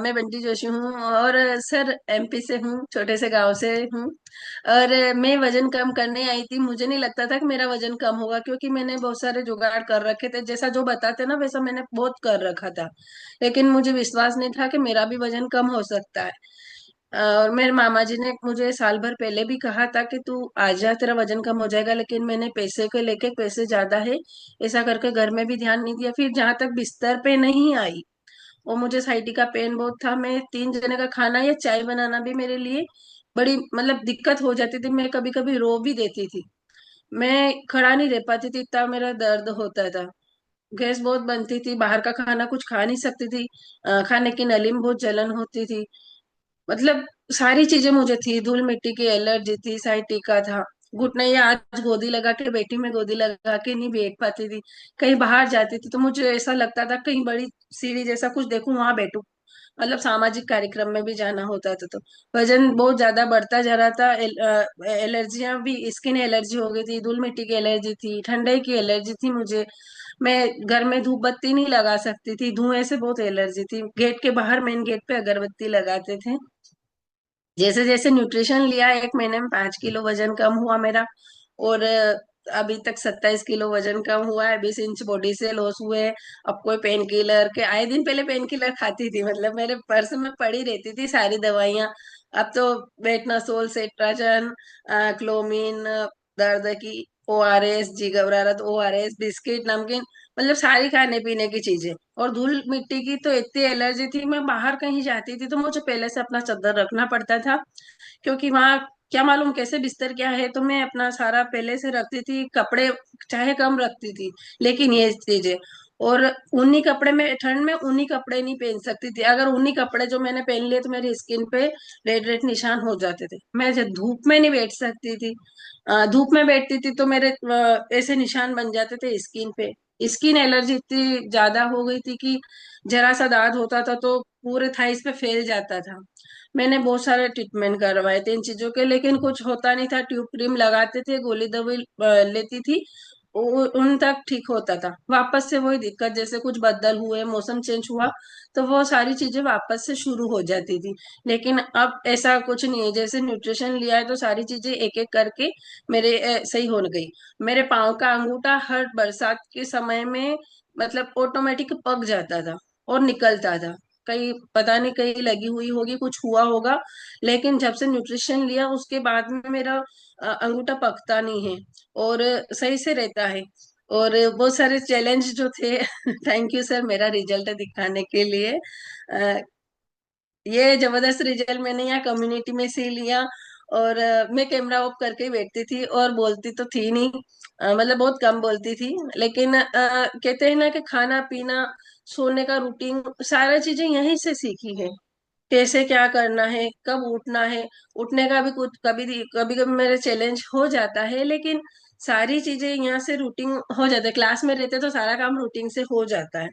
मैं बंटी जोशी हूँ और सर एमपी से हूँ, छोटे से गांव से हूँ। और मैं वजन कम करने आई थी। मुझे नहीं लगता था कि मेरा वजन कम होगा, क्योंकि मैंने बहुत सारे जुगाड़ कर रखे थे, जैसा जो बताते ना वैसा मैंने बहुत कर रखा था। लेकिन मुझे विश्वास नहीं था कि मेरा भी वजन कम हो सकता है। और मेरे मामा जी ने मुझे साल भर पहले भी कहा था कि तू आजा, तेरा वजन कम हो जाएगा, लेकिन मैंने पैसे को लेके, पैसे ज्यादा है ऐसा करके घर में भी ध्यान नहीं दिया। फिर जहां तक बिस्तर पे नहीं आई, और मुझे साइटी का पेन बहुत था। मैं 3 जने का खाना या चाय बनाना भी मेरे लिए बड़ी मतलब दिक्कत हो जाती थी। मैं कभी कभी रो भी देती थी। मैं खड़ा नहीं रह पाती थी, इतना मेरा दर्द होता था। गैस बहुत बनती थी, बाहर का खाना कुछ खा नहीं सकती थी। खाने की नली में बहुत जलन होती थी। मतलब सारी चीजें मुझे थी। धूल मिट्टी की एलर्जी थी, साइटिका था, घुटने या आज गोदी लगा के बैठी, मैं गोदी लगा के नहीं बैठ पाती थी। कहीं बाहर जाती थी तो मुझे ऐसा लगता था कहीं बड़ी सीढ़ी जैसा कुछ देखूं वहां बैठूं। मतलब सामाजिक कार्यक्रम में भी जाना होता था तो वजन बहुत ज्यादा बढ़ता जा रहा था। एलर्जियां भी, स्किन एलर्जी हो गई थी, धूल मिट्टी की एलर्जी थी, ठंडे की एलर्जी थी मुझे। मैं घर में धूप बत्ती नहीं लगा सकती थी, धुएं से बहुत एलर्जी थी। गेट के बाहर, मेन गेट पे अगरबत्ती लगाते थे। जैसे जैसे न्यूट्रिशन लिया, 1 महीने में 5 किलो वजन कम हुआ मेरा। और अभी तक 27 किलो वजन कम हुआ है, 20 इंच बॉडी से लॉस हुए हैं। अब कोई पेन किलर के आए दिन, पहले पेन किलर खाती थी, मतलब मेरे पर्स में पड़ी रहती थी सारी दवाइयां। अब तो बेटनासोल, सेट्राजन, क्लोमिन, दर्द की ओआरएस, जी घबरारत ओआरएस, बिस्किट, नमकीन, मतलब सारी खाने पीने की चीजें। और धूल मिट्टी की तो इतनी एलर्जी थी, मैं बाहर कहीं जाती थी तो मुझे पहले से अपना चादर रखना पड़ता था। क्योंकि वहां क्या मालूम कैसे बिस्तर क्या है, तो मैं अपना सारा पहले से रखती थी। कपड़े चाहे कम रखती थी, लेकिन ये चीजें। और ऊनी कपड़े में, ठंड में ऊनी कपड़े नहीं पहन सकती थी। अगर ऊनी कपड़े जो मैंने पहन लिए तो मेरी स्किन पे रेड रेड निशान हो जाते थे। मैं जब धूप में नहीं बैठ सकती थी, धूप में बैठती थी तो मेरे ऐसे निशान बन जाते थे स्किन पे। स्किन एलर्जी इतनी ज्यादा हो गई थी कि जरा सा दाग होता था तो पूरे थाइस पे फैल जाता था। मैंने बहुत सारे ट्रीटमेंट करवाए थे इन चीजों के, लेकिन कुछ होता नहीं था। ट्यूब क्रीम लगाते थे, गोली दवाई लेती थी, उन तक ठीक होता था। वापस से वही दिक्कत, जैसे कुछ बदल हुए, मौसम चेंज हुआ तो वो सारी चीजें वापस से शुरू हो जाती थी। लेकिन अब ऐसा कुछ नहीं है। जैसे न्यूट्रिशन लिया है तो सारी चीजें एक एक करके मेरे सही हो गई। मेरे पाँव का अंगूठा हर बरसात के समय में मतलब ऑटोमेटिक पक जाता था और निकलता था। कहीं पता नहीं कहीं लगी हुई होगी, कुछ हुआ होगा। लेकिन जब से न्यूट्रिशन लिया उसके बाद में मेरा अंगूठा पकता नहीं है और सही से रहता है। और बहुत सारे चैलेंज जो थे थैंक यू सर मेरा रिजल्ट दिखाने के लिए। ये जबरदस्त रिजल्ट मैंने यहाँ कम्युनिटी में से लिया। और मैं कैमरा ऑफ करके ही बैठती थी और बोलती तो थी नहीं। मतलब बहुत कम बोलती थी। लेकिन कहते हैं ना कि खाना पीना, सोने का रूटीन, सारा चीजें यहीं से सीखी है। कैसे क्या करना है, कब उठना है। उठने का भी कुछ कभी कभी कभी मेरे चैलेंज हो जाता है, लेकिन सारी चीजें यहाँ से रूटीन हो जाता है। क्लास में रहते तो सारा काम रूटीन से हो जाता है।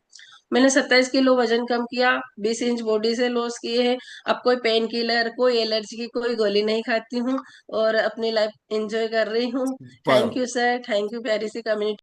मैंने 27 किलो वजन कम किया, 20 इंच बॉडी से लॉस किए हैं। अब कोई पेन किलर, कोई एलर्जी की कोई गोली नहीं खाती हूँ और अपनी लाइफ एंजॉय कर रही हूँ। थैंक पर यू सर, थैंक यू प्यारी सी कम्युनिटी।